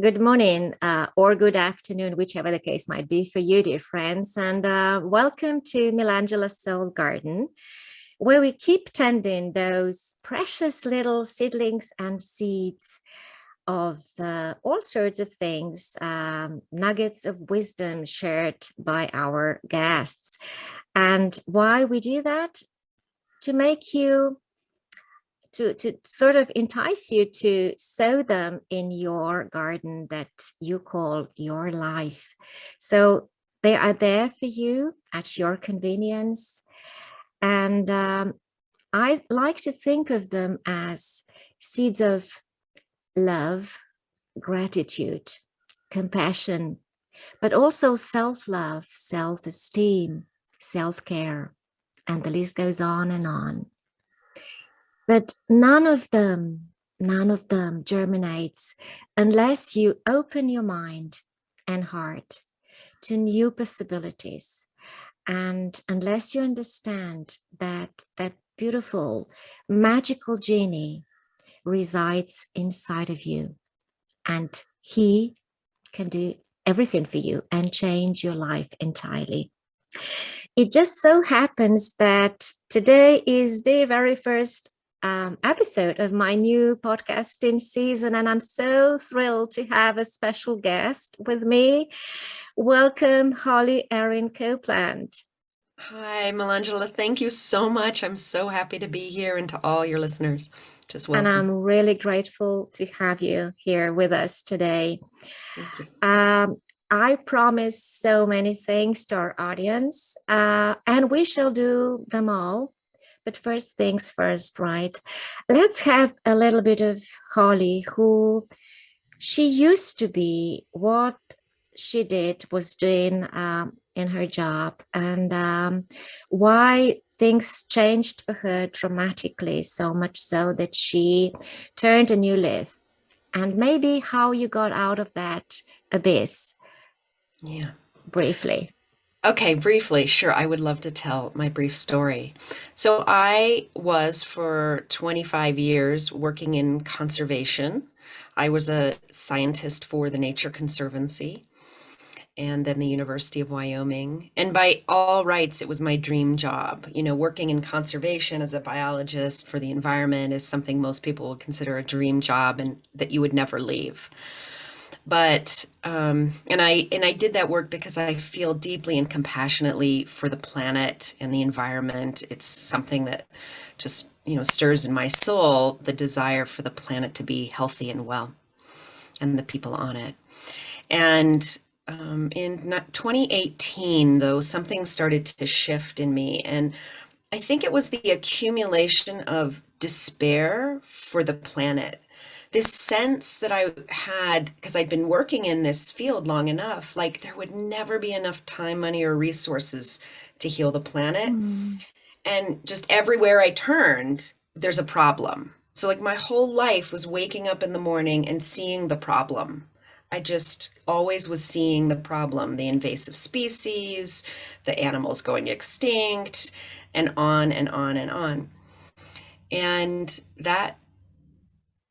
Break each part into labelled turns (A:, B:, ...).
A: Good morning or good afternoon, whichever the case might be for you, dear friends. And welcome to Milangela's Soul Garden, where we keep tending those precious little seedlings and seeds of all sorts of things, nuggets of wisdom shared by our guests. And why we do that? To make you to sort of entice you to sow them in your garden that you call your life. So they are there for you at your convenience. And I like to think of them as seeds of love, gratitude, compassion, but also self-love, self-esteem, self-care, and the list goes on and on. But none of them germinates unless you open your mind and heart to new possibilities. And unless you understand that that beautiful, magical genie resides inside of you, and he can do everything for you and change your life entirely. It just so happens that today is the very first episode of my new podcasting season, and I'm so thrilled to have a special guest with me. Welcome, Holly Erin Copeland.
B: Hi, Melangela. Thank you so much. I'm so happy to be here, and to all your listeners, just
A: And
B: welcome.
A: I'm really grateful to have you here with us today.
B: Thank you.
A: I promise so many things to our audience, and we shall do them all. But first things first, right? Let's have a little bit of Holly, who she used to be, what she did was doing in her job, and why things changed for her dramatically, so much so that she turned a new leaf, and maybe how you got out of that abyss,
B: Yeah.
A: briefly.
B: Okay, briefly, sure. I would love to tell my brief story. So I was for 25 years working in conservation. I was a scientist for the Nature Conservancy and then the University of Wyoming. And by all rights, it was my dream job. You know, working in conservation as a biologist for the environment is something most people would consider a dream job and that you would never leave. But and I did that work because I feel deeply and compassionately for the planet and the environment. It's something that just, stirs in my soul the desire for the planet to be healthy and well, and the people on it. And in 2018, though, something started to shift in me. And I think it was the accumulation of despair for the planet. This sense that I had, because I'd been working in this field long enough, like there would never be enough time, money, or resources to heal the planet.
A: Mm.
B: And just everywhere I turned, there's a problem. So, like, my whole life was waking up in the morning and seeing the problem. I just always was seeing the problem, the invasive species, the animals going extinct, and on and on and on. And that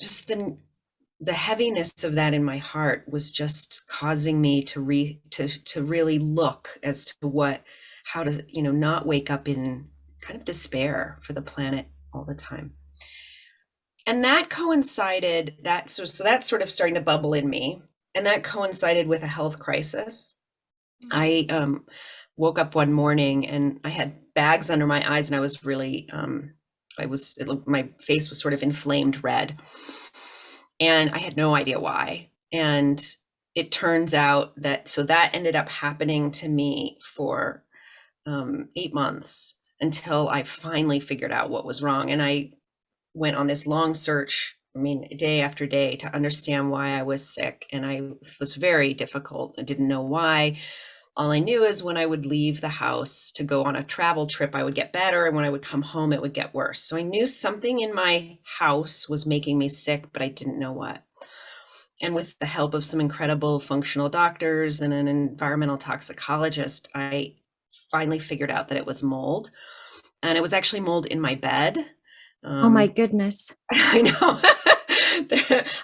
B: just the heaviness of that in my heart was just causing me to really look as to how to, not wake up in kind of despair for the planet all the time. And that coincided, so that's sort of starting to bubble in me, and that coincided with a health crisis. I woke up one morning and I had bags under my eyes, and I was really my face was sort of inflamed red, and I had no idea why. And it turns out that ended up happening to me for 8 months, until I finally figured out what was wrong. And I went on this long search, I mean, day after day, to understand why I was sick. And it was very difficult. I didn't know why. All I knew is when I would leave the house to go on a travel trip, I would get better. And when I would come home, it would get worse. So I knew something in my house was making me sick, but I didn't know what. And with the help of some incredible functional doctors and an environmental toxicologist, I finally figured out that it was mold. And it was actually mold in my bed.
A: Oh my
B: Um,
A: goodness.
B: I know.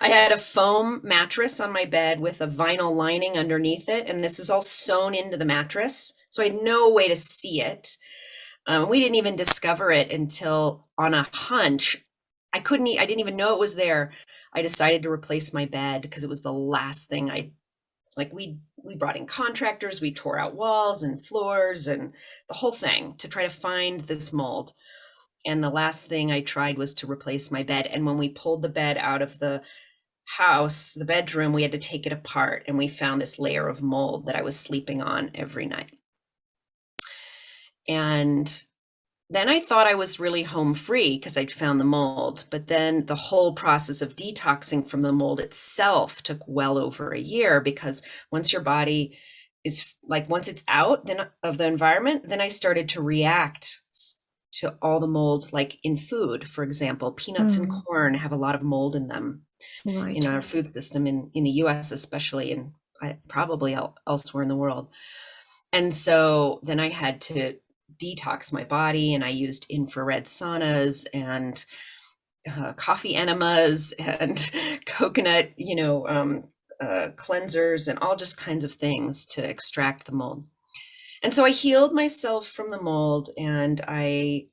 B: I had a foam mattress on my bed with a vinyl lining underneath it, and this is all sewn into the mattress, so I had no way to see it. We didn't even discover it until on a hunch. I didn't even know it was there. I decided to replace my bed because it was the last thing we brought in contractors, we tore out walls and floors and the whole thing to try to find this mold. And the last thing I tried was to replace my bed. And when we pulled the bed out of the house, the bedroom, we had to take it apart, and we found this layer of mold that I was sleeping on every night. And then I thought I was really home free because I'd found the mold. But then the whole process of detoxing from the mold itself took well over a year, because once your body once it's out then of the environment, then I started to react to all the mold, like in food. For example, peanuts and corn have a lot of mold in them,
A: Right.
B: in our food system in the US especially, and probably elsewhere in the world. And so then I had to detox my body, and I used infrared saunas and coffee enemas and coconut, cleansers and all just kinds of things to extract the mold. And so I healed myself from the mold, and I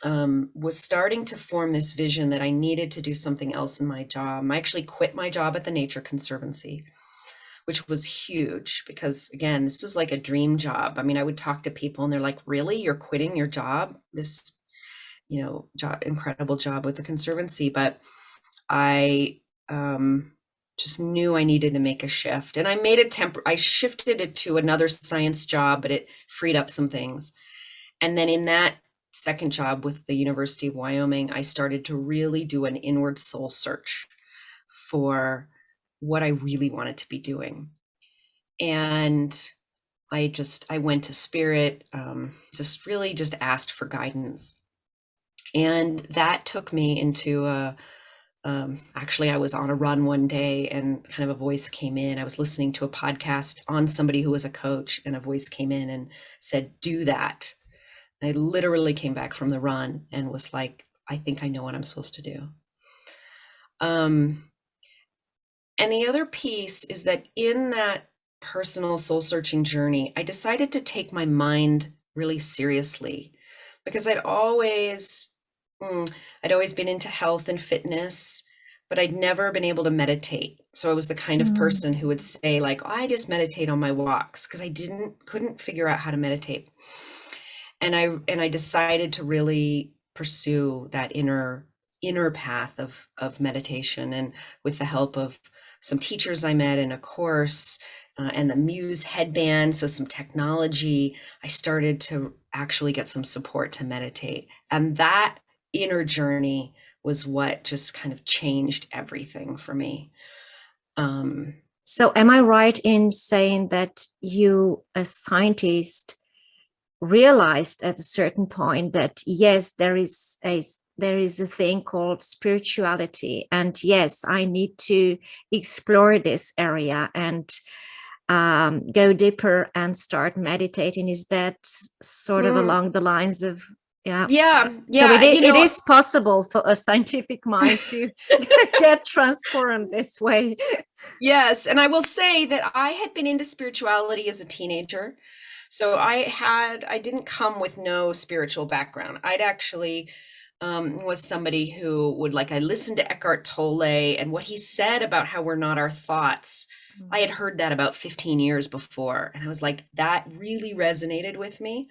B: was starting to form this vision that I needed to do something else in my job. I actually quit my job at the Nature Conservancy, which was huge because, again, this was like a dream job. I mean, I would talk to people and they're like, really, you're quitting your job? This, incredible job with the Conservancy. But I just knew I needed to make a shift. And I made I shifted it to another science job, but it freed up some things. And then in that second job with the University of Wyoming, I started to really do an inward soul search for what I really wanted to be doing. And I went to Spirit, just asked for guidance. And that took me into actually, I was on a run one day, and kind of a voice came in. I was listening to a podcast on somebody who was a coach, and a voice came in and said, do that. I literally came back from the run and was like, I think I know what I'm supposed to do. And the other piece is that in that personal soul searching journey, I decided to take my mind really seriously, because I'd always been into health and fitness, but I'd never been able to meditate. So I was the kind of person who would say, like, oh, I just meditate on my walks, because I couldn't figure out how to meditate. And I decided to really pursue that inner path of meditation, and with the help of some teachers I met in a course, and the Muse headband, so some technology, I started to actually get some support to meditate. And that inner journey was what just kind of changed everything for me.
A: So am I right in saying that you, as scientist, realized at a certain point that yes, there is a thing called spirituality, and yes, I need to explore this area and go deeper and start meditating? Is that sort of along the lines of, yeah?
B: Yeah.
A: So it is possible for a scientific mind to get transformed this way.
B: Yes. And I will say that I had been into spirituality as a teenager. So I didn't come with no spiritual background. I'd actually was somebody who would, I listened to Eckhart Tolle and what he said about how we're not our thoughts. I had heard that about 15 years before. And I was like, that really resonated with me.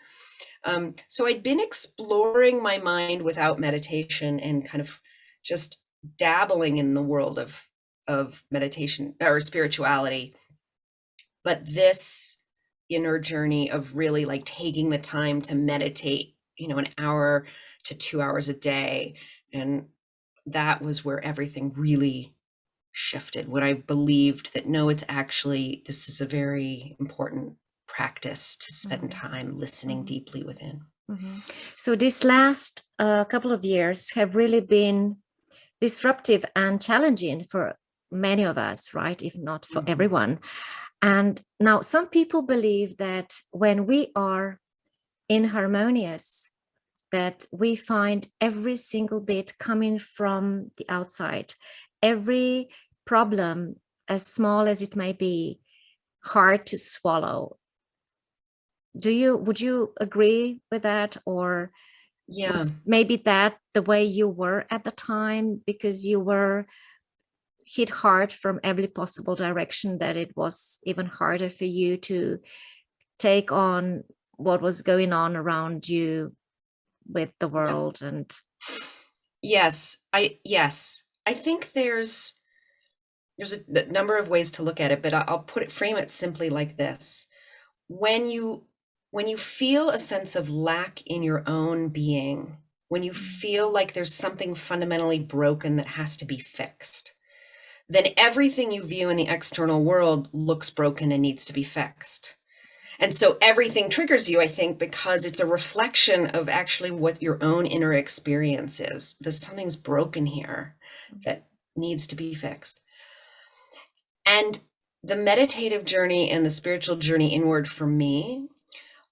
B: So I'd been exploring my mind without meditation, and kind of just dabbling in the world of meditation or spirituality. But this inner journey of really taking the time to meditate, an hour to 2 hours a day. And that was where everything really shifted, when I believed that, no, this is a very important practice to spend time listening deeply within.
A: So these last couple of years have really been disruptive and challenging for many of us, right? If not for everyone. And now some people believe that when we are inharmonious, that we find every single bit coming from the outside. every problem, as small as it may be, hard to swallow. Would you agree with that? Or
B: Yeah.
A: was maybe that the way you were at the time, because you were hit hard from every possible direction, that it was even harder for you to take on what was going on around you with the
B: Yeah.
A: world? And
B: Yes. I think there's a number of ways to look at it, but I'll frame it simply like this. When you feel a sense of lack in your own being, when you feel like there's something fundamentally broken that has to be fixed, then everything you view in the external world looks broken and needs to be fixed. And so everything triggers you, I think, because it's a reflection of actually what your own inner experience is. There's something's broken here that needs to be fixed. And the meditative journey and the spiritual journey inward for me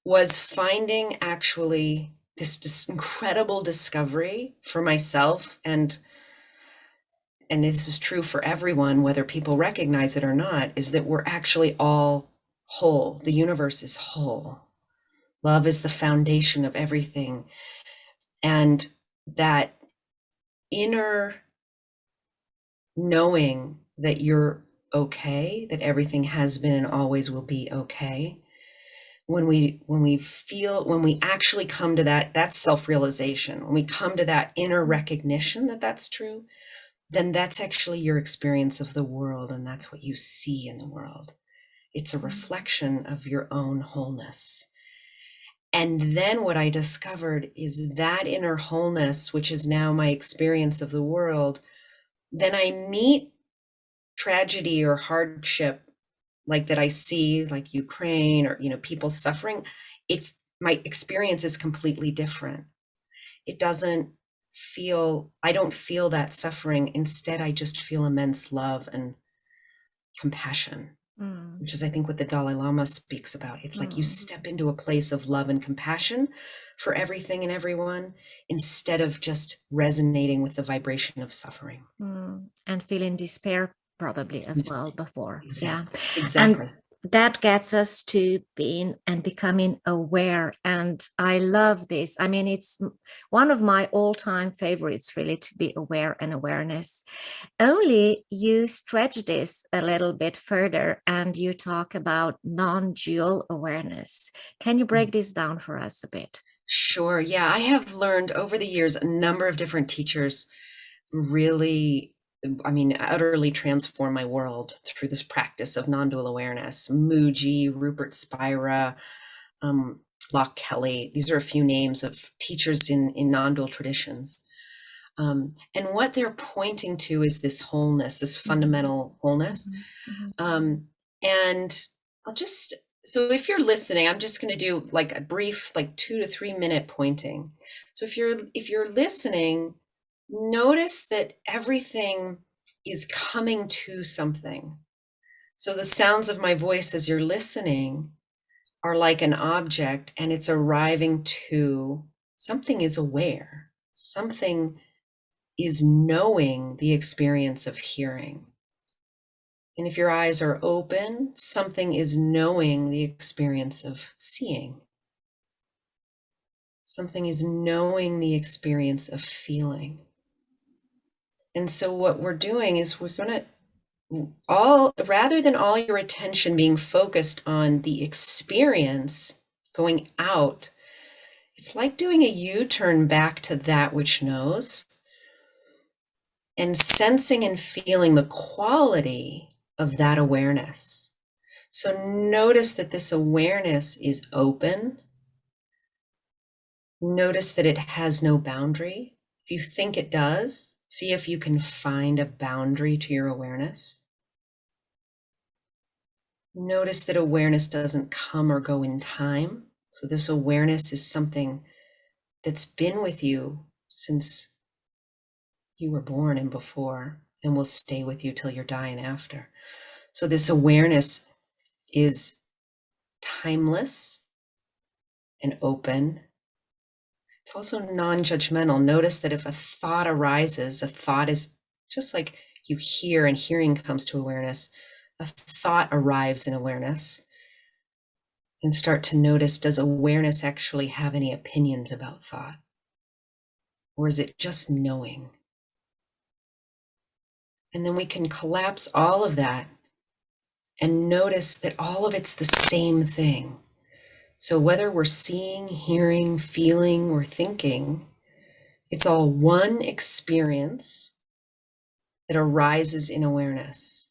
B: was finding actually this incredible discovery for myself, and this is true for everyone, whether people recognize it or not, is that we're actually all whole. The universe is whole. Love is the foundation of everything. And that inner knowing that you're okay, that everything has been and always will be okay. When we actually come to that's self-realization. When we come to that inner recognition that that's true, then that's actually your experience of the world, and that's what you see in the world. It's a reflection of your own wholeness. And then what I discovered is that inner wholeness, which is now my experience of the world, then I meet tragedy or hardship like that I see, like Ukraine, or people suffering. My experience is completely different. It doesn't feel, I don't feel that suffering. Instead, I just feel immense love and compassion, which is, I think, what the Dalai Lama speaks about. It's like you step into a place of love and compassion for everything and everyone, instead of just resonating with the vibration of suffering.
A: And feeling despair probably as well before.
B: Exactly.
A: Yeah. And
B: Exactly.
A: that gets us to being and becoming aware. And I love this. I mean, it's one of my all-time favorites, really, to be aware and awareness. Only you stretch this a little bit further and you talk about non-dual awareness. Can you break this down for us a bit?
B: Sure. Yeah. I have learned over the years, a number of different teachers really, utterly transform my world through this practice of non-dual awareness. Muji, Rupert Spira, Locke Kelly. These are a few names of teachers in non-dual traditions. And what they're pointing to is this wholeness, this fundamental wholeness. And so if you're listening, I'm just going to do like a brief, like 2 to 3 minute pointing. So if you're listening, notice that everything is coming to something. So the sounds of my voice as you're listening are like an object, and it's arriving to something is aware, something is knowing the experience of hearing. And if your eyes are open, something is knowing the experience of seeing. Something is knowing the experience of feeling. And so what we're doing is we're going to rather than all your attention being focused on the experience going out, it's like doing a U-turn back to that which knows, and sensing and feeling the quality of that awareness. So notice that this awareness is open. Notice that it has no boundary. If you think it does, see if you can find a boundary to your awareness. Notice that awareness doesn't come or go in time. So this awareness is something that's been with you since you were born and before, and will stay with you till you're dying after. So this awareness is timeless and open. It's also non-judgmental. Notice that if a thought arises, a thought is just like you hear, and hearing comes to awareness, a thought arrives in awareness. And start to notice, does awareness actually have any opinions about thought? Or is it just knowing? And then we can collapse all of that and notice that all of it's the same thing. So whether we're seeing, hearing, feeling, or thinking, it's all one experience that arises in awareness.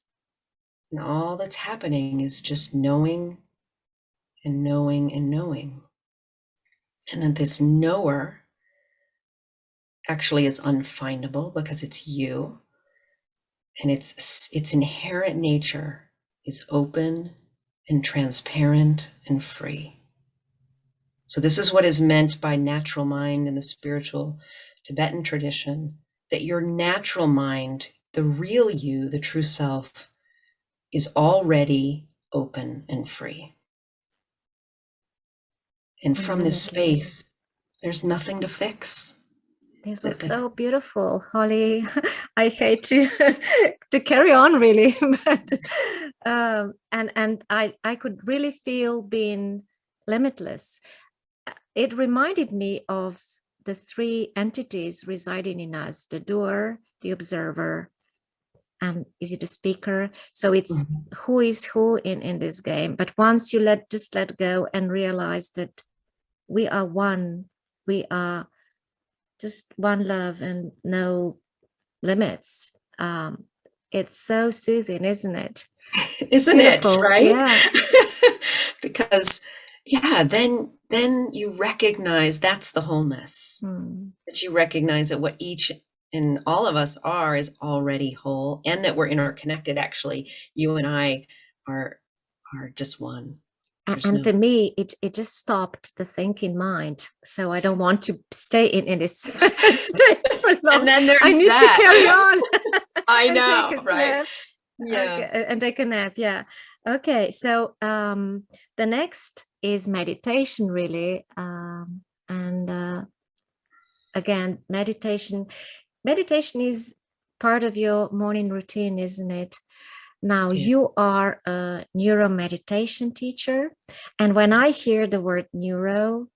B: And all that's happening is just knowing and knowing and knowing. And then this knower actually is unfindable because it's you. And its inherent nature is open and transparent and free. So this is what is meant by natural mind in the spiritual Tibetan tradition, that your natural mind, the real you, the true self, is already open and free. And from this space, there's nothing to fix.
A: This was so beautiful, Holly. I hate to to carry on, really, but and I could really feel being limitless. It reminded me of the three entities residing in us: the doer, the observer, and is it a speaker? So it's who is who in this game. But once you let go and realize that we are one, we are just one love and no limits. It's so soothing, isn't it?
B: Isn't
A: Beautiful.
B: it, right?
A: Yeah.
B: Because then you recognize that's the wholeness. That you recognize that what each and all of us are is already whole, and that we're interconnected. Actually, you and I are just one.
A: And for me, it just stopped the thinking mind. So I don't want to stay in this state for long.
B: And then there's
A: I need to carry on.
B: I know,
A: take a
B: right?
A: nap.
B: Yeah.
A: Okay, and take a nap. Yeah. Okay. So the next is meditation, really. And again, meditation is part of your morning routine, isn't it? Now, you are a neuro meditation teacher. And when I hear the word neuro,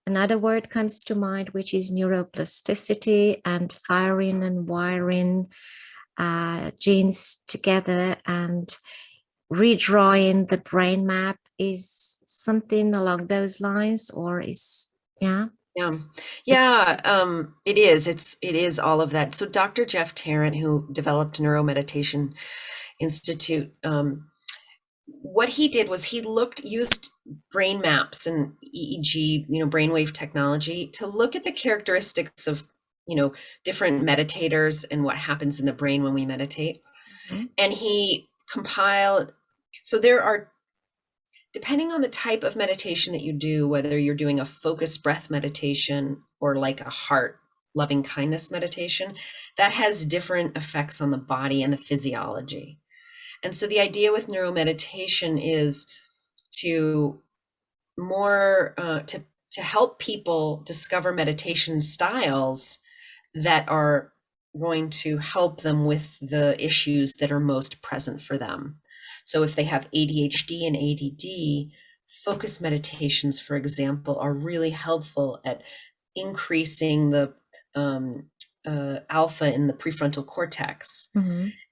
A: another word comes to mind, which is neuroplasticity and firing and wiring genes together and redrawing the brain map. Is something along those lines, or is, yeah?
B: It is. It is all of that. So Dr. Jeff Tarrant, who developed Neuromeditation Institute, what he did was he used brain maps and EEG, brainwave technology to look at the characteristics of, different meditators and what happens in the brain when we meditate. And he compiled, so there are, depending on the type of meditation that you do, whether you're doing a focused breath meditation or like a heart loving kindness meditation, that has different effects on the body and the physiology. And so the idea with neuromeditation is to to help people discover meditation styles that are going to help them with the issues that are most present for them. So if they have ADHD and ADD, focus meditations, for example, are really helpful at increasing the alpha in the prefrontal cortex.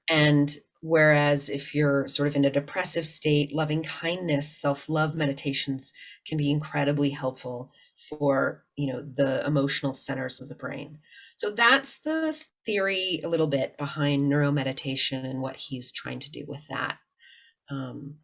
B: And whereas if you're sort of in a depressive state, loving kindness, self-love meditations can be incredibly helpful for, the emotional centers of the brain. So that's the theory a little bit behind neuromeditation and what he's trying to do with that.
A: And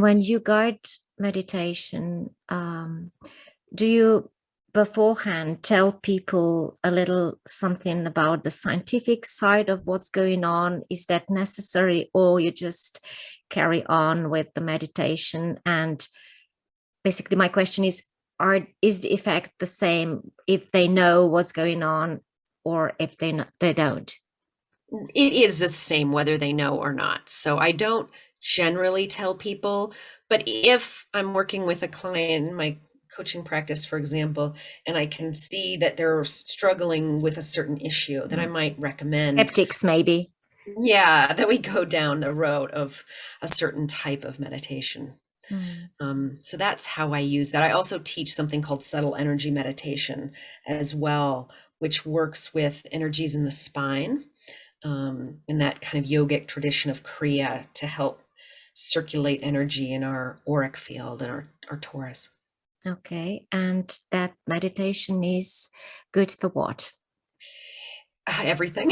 A: when you guide meditation, do you beforehand tell people a little something about the scientific side of what's going on? Is that necessary, or you just carry on with the meditation? And basically my question is the effect the same if they know what's going on or if they don't?
B: It is the same whether they know or not. So I don't generally tell people, but if I'm working with a client, my coaching practice, for example, and I can see that they're struggling with a certain issue, then I might recommend,
A: Skeptics, maybe.
B: yeah, that we go down the road of a certain type of meditation.
A: Mm.
B: So that's how I use that. I also teach something called subtle energy meditation as well, which works with energies in the spine, in that kind of yogic tradition of Kriya to help circulate energy in our auric field and our torus.
A: Okay. And that meditation is good for what?
B: Everything.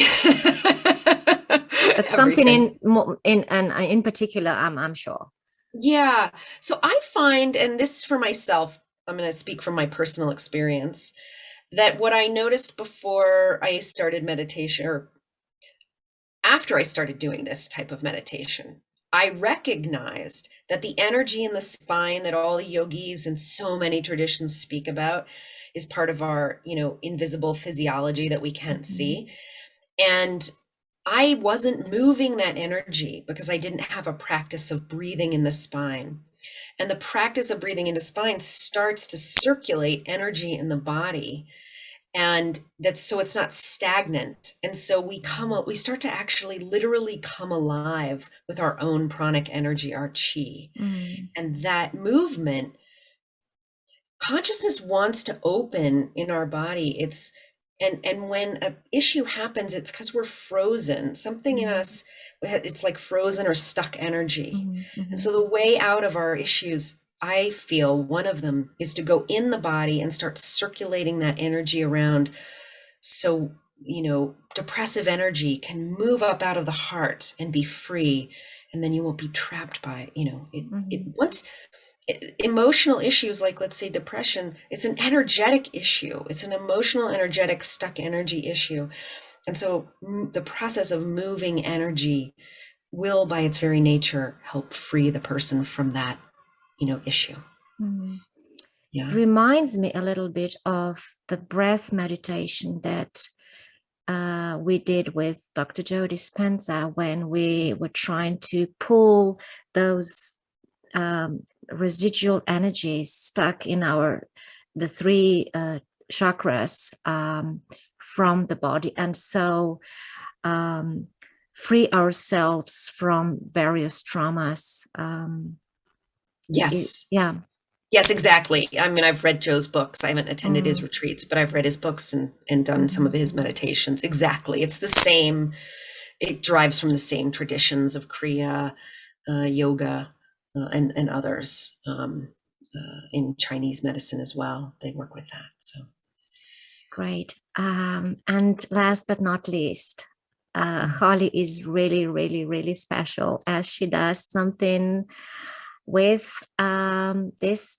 A: But something
B: Everything.
A: in particular, I'm sure.
B: Yeah. So I find, and this for myself, I'm going to speak from my personal experience, that what I noticed before I started meditation, or after I started doing this type of meditation, I recognized that the energy in the spine that all the yogis and so many traditions speak about is part of our, invisible physiology that we can't
A: Mhm.
B: see. And I wasn't moving that energy because I didn't have a practice of breathing in the spine. And the practice of breathing into spine starts to circulate energy in the body. And that's so it's not stagnant. And so we start to actually literally come alive with our own pranic energy, our chi.
A: Mm.
B: And that movement, consciousness wants to open in our body. And when an issue happens, it's because we're frozen. Something in
A: Mm.
B: us, it's like frozen or stuck energy.
A: Mhm.
B: And
A: Mhm.
B: so the way out of our issues, I feel one of them is to go in the body and start circulating that energy around. So, depressive energy can move up out of the heart and be free. And then you won't be trapped by, it
A: Mhm.
B: once emotional issues, like let's say depression, it's an energetic issue. It's an emotional, energetic, stuck energy issue. And so the process of moving energy will, by its very nature, help free the person from that, issue.
A: Mhm. It
B: Yeah.
A: reminds me a little bit of the breath meditation that we did with Dr. Joe Dispenza when we were trying to pull those residual energies stuck in the three chakras from the body, and so um, free ourselves from various traumas.
B: Yes.
A: Yeah.
B: Yes, exactly. I mean, I've read Joe's books. I haven't attended his
A: Mm.
B: retreats, but I've read his books and done some of
A: Mhm.
B: his meditations. Exactly. It's the same. It derives from the same traditions of Kriya, yoga, and others, in Chinese medicine as well. They work with that. So,
A: Great. And last but not least, Holly is really, really, really special as she does something with this,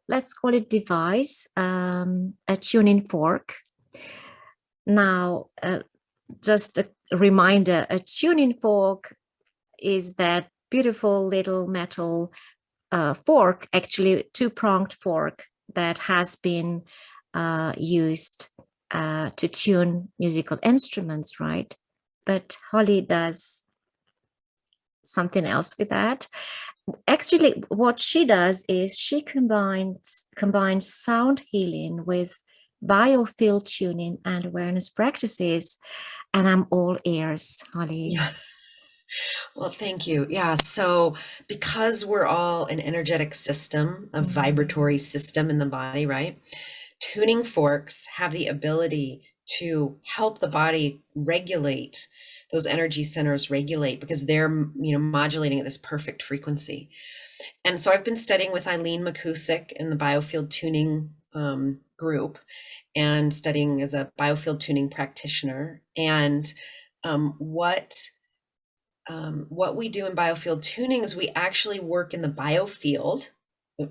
A: let's call it device, a tuning fork. Now, just a reminder, a tuning fork is that beautiful little metal fork, actually two-pronged fork that has been used to tune musical instruments, right? But Holly does something else with that. Actually, what she does is she combines sound healing with biofield tuning and awareness practices, and I'm all ears, Holly.
B: yeah. Well, thank you. Yeah. So, because we're all an energetic system, a
A: Mm.
B: vibratory system in the body, right? Tuning forks have the ability to help the body regulate those energy centers, regulate because they're, modulating at this perfect frequency. And so I've been studying with Eileen McCusick in the biofield tuning group, and studying as a biofield tuning practitioner. And what what we do in biofield tuning is we actually work in the biofield. It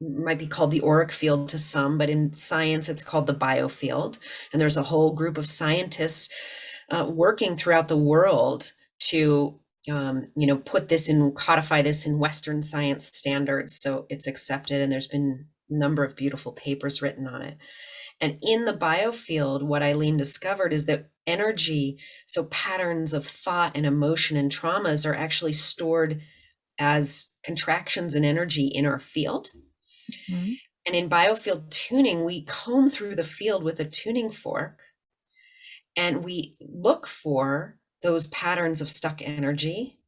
B: might be called the auric field to some, but in science it's called the biofield. And there's a whole group of scientists working throughout the world to put this in, codify this in Western science standards so it's accepted. And there's been a number of beautiful papers written on it. And in the biofield, what Eileen discovered is that energy, so patterns of thought and emotion and traumas, are actually stored as contractions and energy in our field.
A: Mhm.
B: And in biofield tuning, we comb through the field with a tuning fork and we look for those patterns of stuck energy.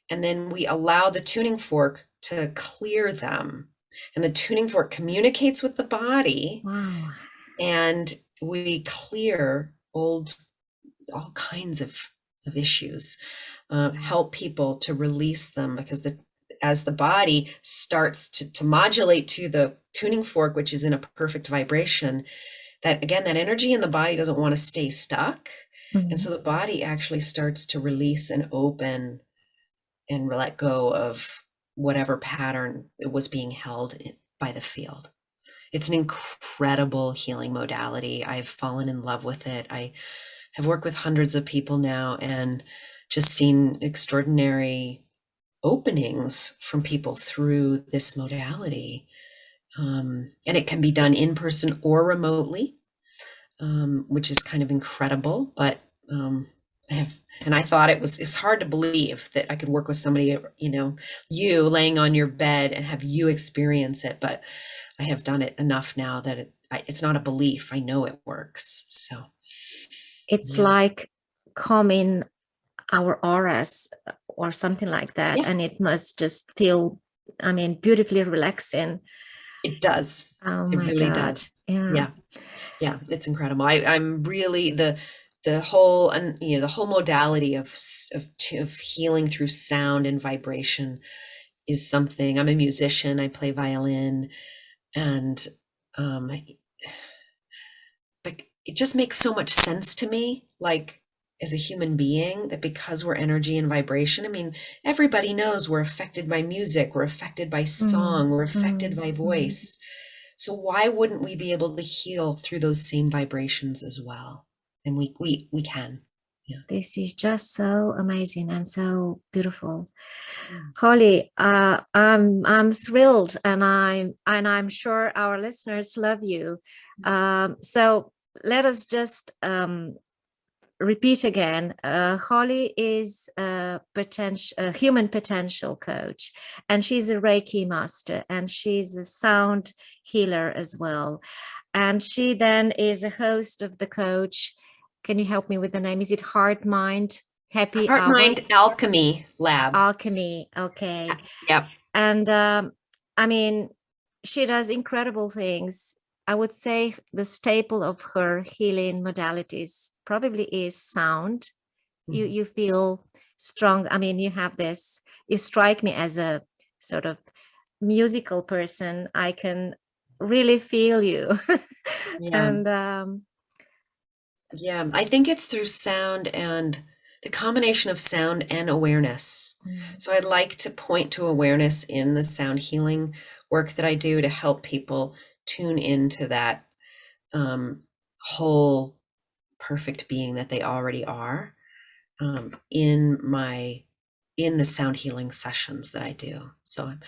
B: And then we allow the tuning fork to clear them. And the tuning fork communicates with the body,
A: Wow.
B: and we clear all kinds of issues, help people to release them, because as the body starts to modulate to the tuning fork, which is in a perfect vibration, that again, that energy in the body doesn't want to stay stuck. And so the body actually starts to release and open and let go of whatever pattern was being held by the field. It's an incredible healing modality. I've fallen in love with it. I have worked with hundreds of people now and just seen extraordinary openings from people through this modality. And it can be done in person or remotely, which is kind of incredible. But I thought it's hard to believe that I could work with somebody, you laying on your bed and have you experience it. But I have done it enough now that it's not a belief. I know it works. So
A: It's
B: yeah.
A: like calming our auras or something like that.
B: Yeah.
A: And it must just feel, beautifully relaxing.
B: It does.
A: Oh
B: It
A: my
B: really
A: God.
B: does.
A: Yeah.
B: Yeah. Yeah. It's incredible. I'm really the whole, and the whole modality of healing through sound and vibration is something. I'm a musician. I play violin, and um, like it just makes so much sense to me, like as a human being, that because we're energy and vibration, everybody knows we're affected by music, we're affected by song, we're affected by voice. So why wouldn't we be able to heal through those same vibrations as well? And we can. Yeah.
A: This is just so amazing and so beautiful.
B: Mm.
A: Holly, I'm thrilled, and I'm sure our listeners love you. So let us just repeat again. Holly is a human potential coach, and she's a Reiki master, and she's a sound healer as well. And she then is a host of the coach. Can you help me with the name? Is it Heart Mind Happy
B: Heart
A: Hour?
B: Mind Alchemy Lab.
A: Alchemy. Okay.
B: Yep.
A: And she does incredible things. I would say the staple of her healing modalities probably is sound. You feel strong. You have this, you strike me as a sort of musical person. I can really feel you.
B: Yeah.
A: And
B: Yeah, I think it's through sound and the combination of sound and awareness. So I'd like to point to awareness in the sound healing work that I do to help people tune into that whole perfect being that they already are, in the sound healing sessions that I do. So
A: and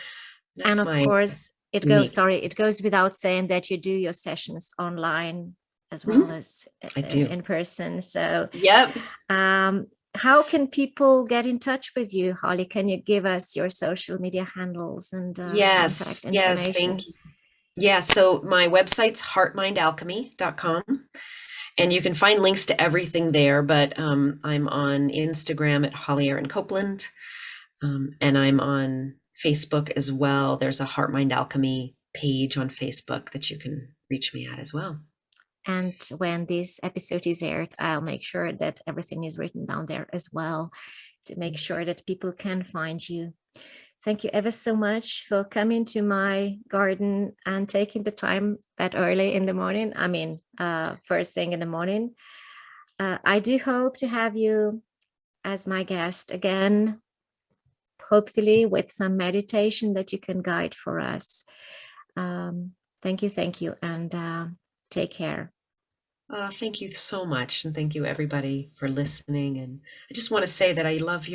B: that's
A: of
B: my
A: course
B: unique.
A: it goes without saying that you do your sessions online as well
B: Mhm.
A: as
B: I do.
A: in person. So
B: Yep.
A: um, how can people get in touch with you, Holly? Can you give us your social media handles and
B: Yes.
A: contact
B: Yes. Thank
A: information?
B: you. Yeah. So my website's heartmindalchemy.com. And you can find links to everything there, but I'm on Instagram at Holly Erin Copeland, and I'm on Facebook as well. There's a Heart Mind Alchemy page on Facebook that you can reach me at as well.
A: And when this episode is aired, I'll make sure that everything is written down there as well, to make sure that people can find you. Thank you ever so much for coming to my garden and taking the time that early in the morning. First thing in the morning. I do hope to have you as my guest again, hopefully with some meditation that you can guide for us. Thank you, and take care.
B: Thank you so much, and thank you everybody for listening. And I just want to say that I love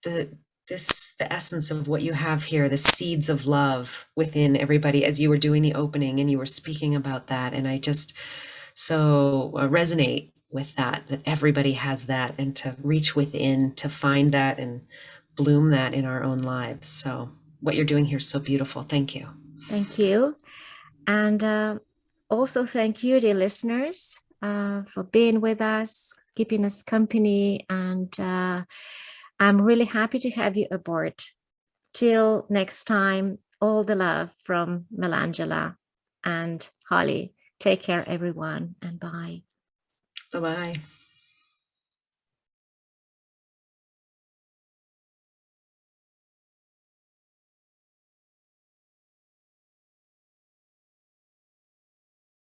B: the the essence of what you have here, the seeds of love within everybody, as you were doing the opening and you were speaking about that, and I just so resonate with that everybody has that, and to reach within to find that and bloom that in our own lives. So what you're doing here is so beautiful. Thank you.
A: Thank you. And also thank you, dear listeners, for being with us, keeping us company. And I'm really happy to have you aboard. Till next time, all the love from Melangela and Holly. Take care, everyone, and bye.
B: Bye bye.